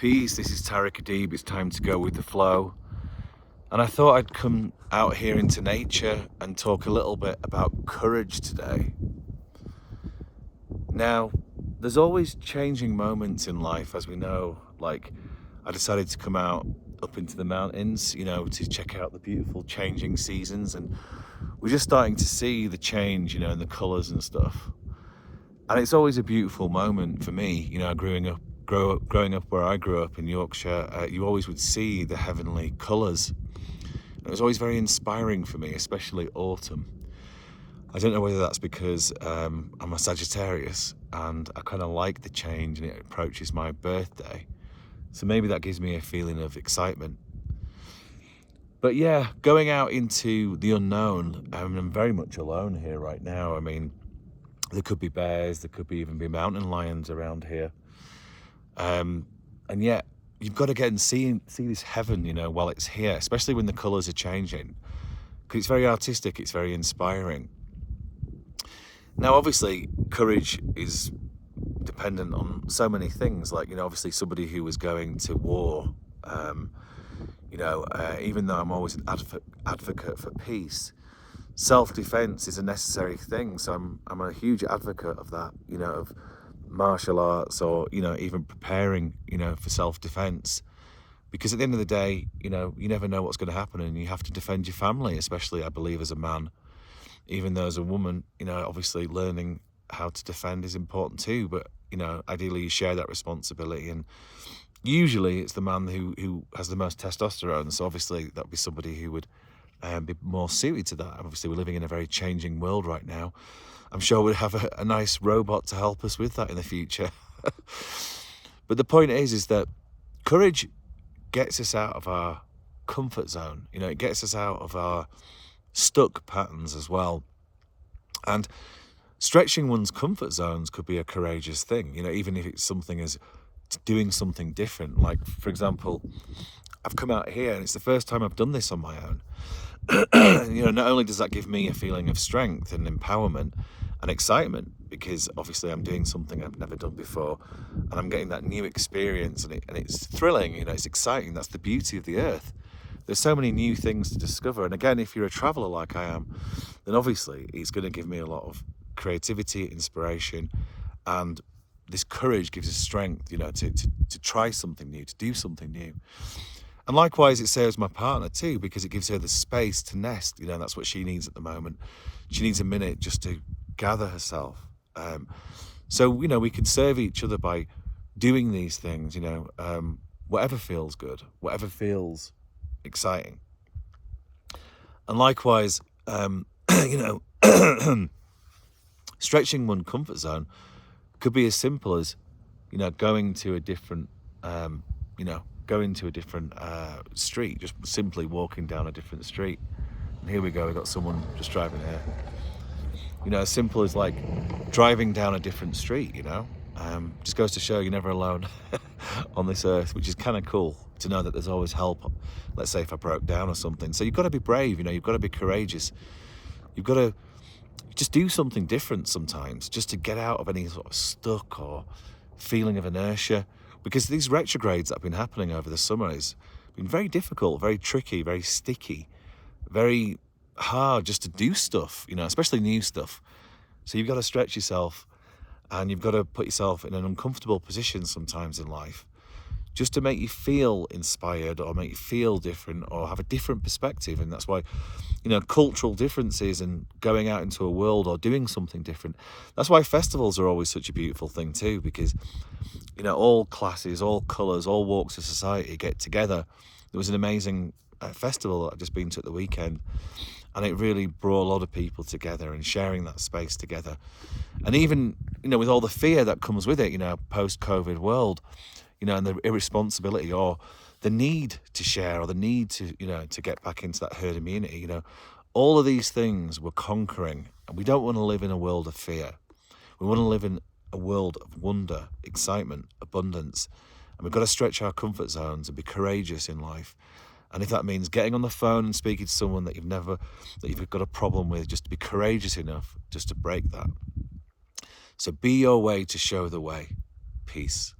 Peace, this is Tareck Adeeb. It's time to go with the flow. And I thought I'd come out here into nature and talk a little bit about courage today. Now, there's always changing moments in life, as we know. Like, I decided to come out up into the mountains, to check out the beautiful changing seasons. And we're just starting to see the change, in the colours and stuff. And it's always a beautiful moment for me, growing up where I grew up in Yorkshire. You always would see the heavenly colours. It was always very inspiring for me, especially autumn. I don't know whether that's because I'm a Sagittarius and I kind of like the change and it approaches my birthday. So maybe that gives me a feeling of excitement. But yeah, going out into the unknown, I'm very much alone here right now. I mean, there could be bears, there could even be mountain lions around here. And yet, you've got to get and see this heaven, while it's here, especially when the colours are changing. Because it's very artistic, it's very inspiring. Now, obviously, courage is dependent on so many things. Like, obviously somebody who was going to war, even though I'm always an advocate for peace, self-defense is a necessary thing. So I'm a huge advocate of that, of martial arts or, even preparing, for self-defense. Because at the end of the day, you never know what's going to happen and you have to defend your family, especially, I believe, as a man. Even though as a woman, obviously learning how to defend is important too. But, ideally you share that responsibility. And usually it's the man who has the most testosterone. So obviously that would be somebody who would be more suited to that. Obviously we're living in a very changing world right now. I'm sure we'd have a nice robot to help us with that in the future. But the point is that courage gets us out of our comfort zone. It gets us out of our stuck patterns as well. And stretching one's comfort zones could be a courageous thing, even if it's something as doing something different. Like, for example, I've come out here and it's the first time I've done this on my own. Not only does that give me a feeling of strength and empowerment and excitement, because obviously I'm doing something I've never done before and I'm getting that new experience and it's thrilling, it's exciting. That's the beauty of the earth. There's so many new things to discover. And again, if you're a traveller like I am, then obviously it's going to give me a lot of creativity, inspiration, and this courage gives us strength, to try something new, to do something new. And likewise, it serves my partner too, because it gives her the space to nest. That's what she needs at the moment. She needs a minute just to gather herself. So, we can serve each other by doing these things, whatever feels good, whatever feels exciting. And likewise, stretching one comfort zone could be as simple as, going to a different, street, just simply walking down a different street. And here we go, we've got someone just driving here. As simple as like driving down a different street, just goes to show you're never alone on this earth, which is kind of cool to know that there's always help. Let's say if I broke down or something. So you've got to be brave, you've got to be courageous. You've got to just do something different sometimes, just to get out of any sort of stuck or feeling of inertia. Because these retrogrades that have been happening over the summer has been very difficult, very tricky, very sticky, very hard just to do stuff, especially new stuff. So you've got to stretch yourself and you've got to put yourself in an uncomfortable position sometimes in life just to make you feel inspired or make you feel different or have a different perspective. And that's why, cultural differences and going out into a world or doing something different. That's why festivals are always such a beautiful thing too, because, all classes, all colours, all walks of society get together. There was an amazing festival that I've just been to at the weekend, and it really brought a lot of people together and sharing that space together. And even, with all the fear that comes with it, post-COVID world, and the irresponsibility or the need to share or the need to, to get back into that herd immunity, all of these things we're conquering. And we don't want to live in a world of fear. We want to live in a world of wonder, excitement, abundance. And we've got to stretch our comfort zones and be courageous in life. And if that means getting on the phone and speaking to someone that you've got a problem with, just to be courageous enough just to break that. So be your way to show the way. Peace.